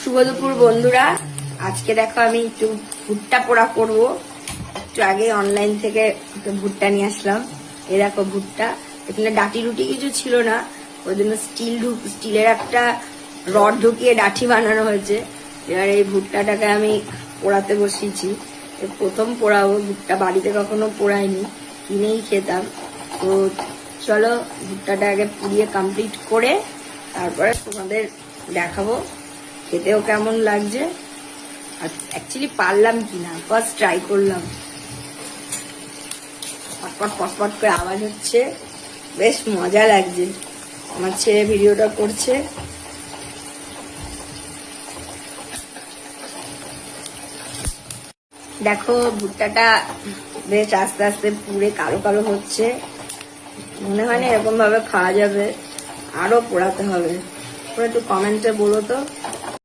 শুভ দুপুর বন্ধুরা। আজকে দেখো আমি একটু ভুট্টা পোড়া করব। একটু আগে অনলাইন থেকে ভুট্টা নিয়ে আসলাম। এ দেখো ভুট্টা, এখানে ডাটি রুটি কিছু ছিল না, ওই জন্য স্টিলের একটা রড ঢুকিয়ে ডাঠি বানানো হয়েছে। এবার এই ভুট্টাটাকে আমি পোড়াতে বসিয়েছি। প্রথম পোড়াবো ভুট্টা, বাড়িতে কখনো পোড়াইনি, কিনেই খেতাম। তো চলো ভুট্টাটা আগে পুড়িয়ে কমপ্লিট করে তারপরে তোমাদের দেখাবো খেতেও কেমন লাগছে, আর অ্যাকচুয়ালি পারলাম কিনা ফার্স্ট ট্রাই করলাম। পটপট পটপট করে আওয়াজ হচ্ছে, বেশ মজা লাগছে। আমার ছেলে ভিডিওটা করছে। দেখো ভুট্টাটা বেশ আস্তে আস্তে পুড়ে কালো কালো হচ্ছে। মনে হয় না এরকম ভাবে খাওয়া যাবে, আরো পোড়াতে হবে। একটু কমেন্টে বলো তো।